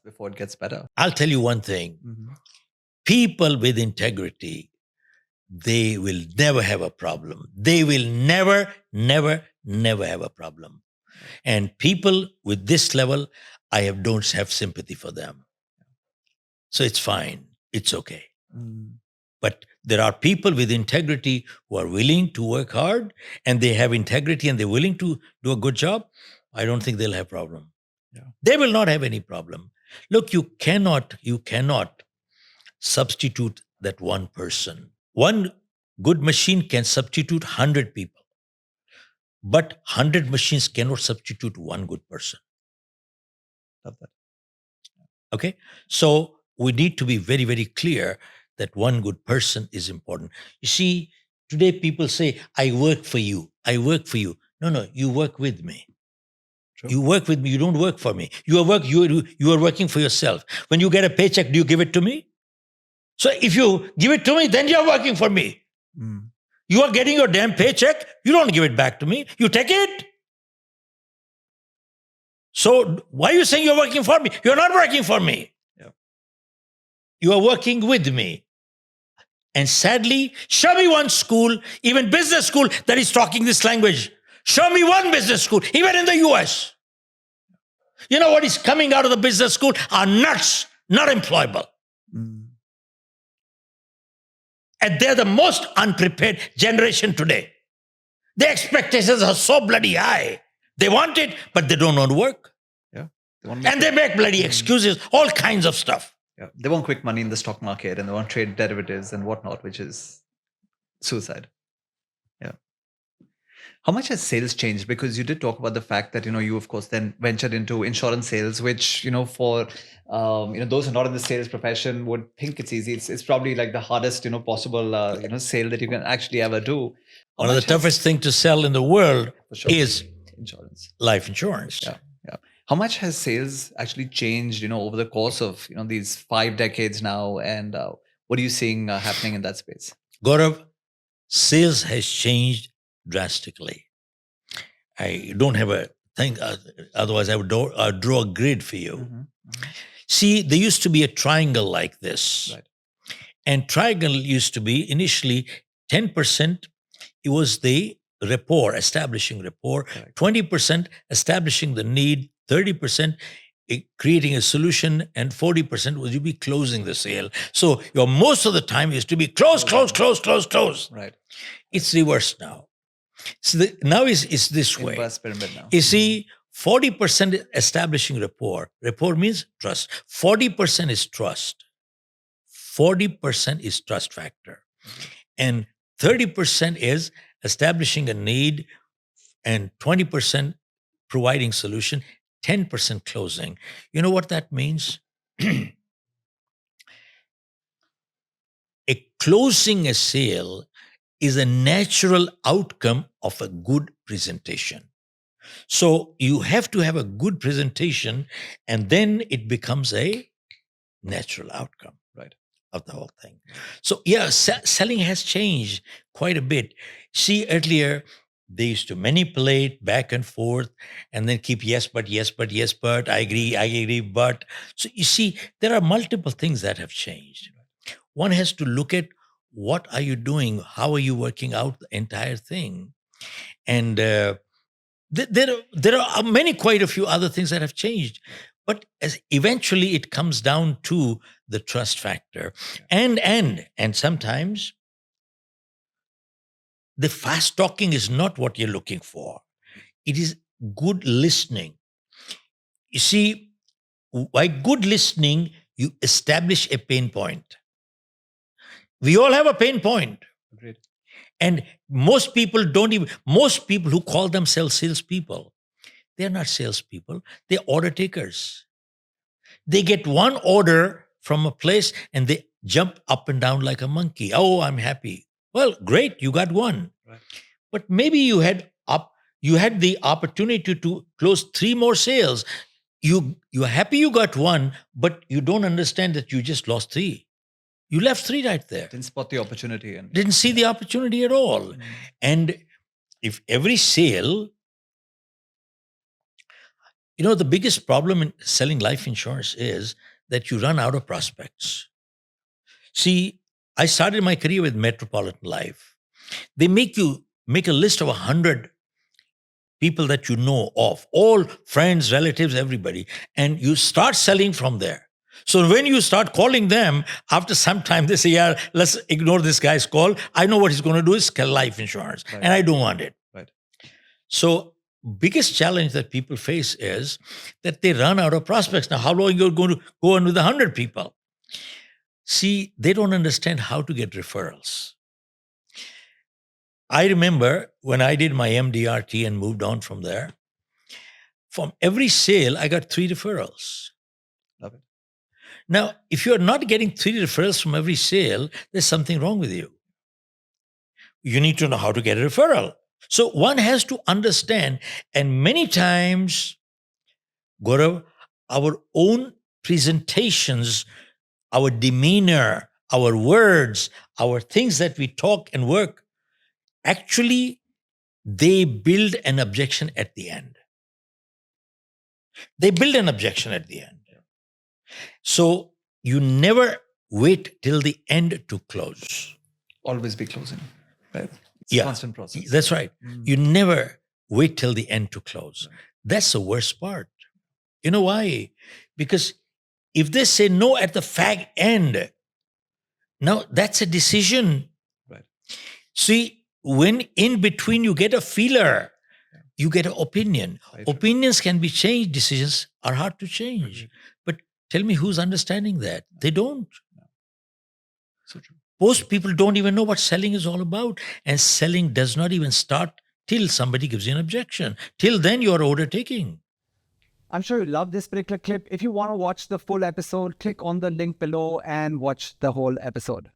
before it gets better. I'll tell you one thing. Mm-hmm. People with integrity, they will never have a problem. They will never have a problem. And people with this level, don't have sympathy for them. So it's fine. It's okay. Mm. But there are people with integrity who are willing to work hard, and they have integrity and they're willing to do a good job. I don't think they'll have problem. Yeah. They will not have any problem. Look, you cannot substitute that one person. One good machine can substitute 100 people, but 100 machines cannot substitute one good person. Love that. Okay? So we need to be very, very clear that one good person is important. You see, today people say, I work for you. I work for you. No, you work with me. True. You work with me. You don't work for me. You are working for yourself. When you get a paycheck, do you give it to me? So if you give it to me, then you're working for me. Mm. You are getting your damn paycheck. You don't give it back to me. You take it. So why are you saying you're working for me? You're not working for me. Yeah. You are working with me. And sadly, show me one school, even business school, that is talking this language. Show me one business school, even in the US. You know what is coming out of the business school are nuts, not employable. Mm. And they're the most unprepared generation today. Their expectations are so bloody high. They want it, but they don't want to work. Yeah. And they make bloody excuses, all kinds of stuff. Yeah. They want quick money in the stock market and they want trade derivatives and whatnot, which is suicide. Yeah. How much has sales changed? Because you did talk about the fact that, you of course then ventured into insurance sales, which, for, those who are not in the sales profession would think it's easy. It's probably like the hardest, possible, sale that you can actually ever do. One of the toughest things to sell in the world is insurance, life insurance. Yeah. How much has sales actually changed, over the course of, these 5 decades now? And what are you seeing happening in that space? Gaurav, sales has changed drastically. I don't have a thing, otherwise I would draw a grid for you. Mm-hmm. Mm-hmm. See, there used to be a triangle like this. Right. And triangle used to be initially 10%, it was the rapport, establishing rapport, Correct. 20% establishing the need, 30% creating a solution, and 40% was you be closing the sale. So your most of the time is to be close. Right. It's reversed now. So now is this way. Inverse pyramid now. You see, 40% establishing rapport. Rapport means trust. 40% is trust. 40% is trust factor. And 30% is establishing a need, and 20% providing solution, 10% closing. You know what that means? Closing a sale is a natural outcome of a good presentation. So you have to have a good presentation, and then it becomes a natural outcome, right, of the whole thing. So yeah, selling has changed quite a bit. See, earlier they used to manipulate back and forth and then keep yes, but, I agree, but. So you see, there are multiple things that have changed. One has to look at what are you doing? How are you working out the entire thing? And there are quite a few other things that have changed. But eventually it comes down to the trust factor. And sometimes the fast talking is not what you're looking for. It is good listening. You see, by good listening, you establish a pain point. We all have a pain point. Agreed. And most people who call themselves salespeople, they're not salespeople, they're order takers. They get one order from a place and they jump up and down like a monkey. Oh, I'm happy. Well, great, you got one. Right. But maybe you had the opportunity to close 3 more sales. You're happy you got one, but you don't understand that you just lost 3. You left 3 right there. Didn't spot the opportunity. Didn't see the opportunity at all. Mm. And if every sale, The biggest problem in selling life insurance is that you run out of prospects. See, I started my career with Metropolitan Life. They make you make a list of 100 people that you know of, all friends, relatives, everybody, and you start selling from there. So when you start calling them, after some time, they say, yeah, let's ignore this guy's call. I know what he's going to do is sell life insurance, Right. and I don't want it. Right. So biggest challenge that people face is that they run out of prospects. Now, how long you're going to go on with 100 people? See, they don't understand how to get referrals. I remember when I did my MDRT and moved on from there, from every sale, I got 3 referrals. Love it. Now, if you're not getting 3 referrals from every sale, there's something wrong with you. You need to know how to get a referral. So one has to understand, and many times, Gaurav, our own presentations, our demeanor, our words, our things that we talk and work, actually, they build an objection at the end. They build an objection at the end. So you never wait till the end to close. Always be closing. Right. It's Yeah. a constant process. That's right. You never wait till the end to close. Right. That's the worst part. You know why? Because if they say no at the fag end, now that's a decision. Right. See, when in between you get a feeler, you get an opinion. Right. Opinions can be changed, decisions are hard to change. Right. But tell me who's understanding that? They don't. So true. Most people don't even know what selling is all about. And selling does not even start till somebody gives you an objection. Till then, you're order taking. I'm sure you love this particular clip. If you want to watch the full episode, click on the link below and watch the whole episode.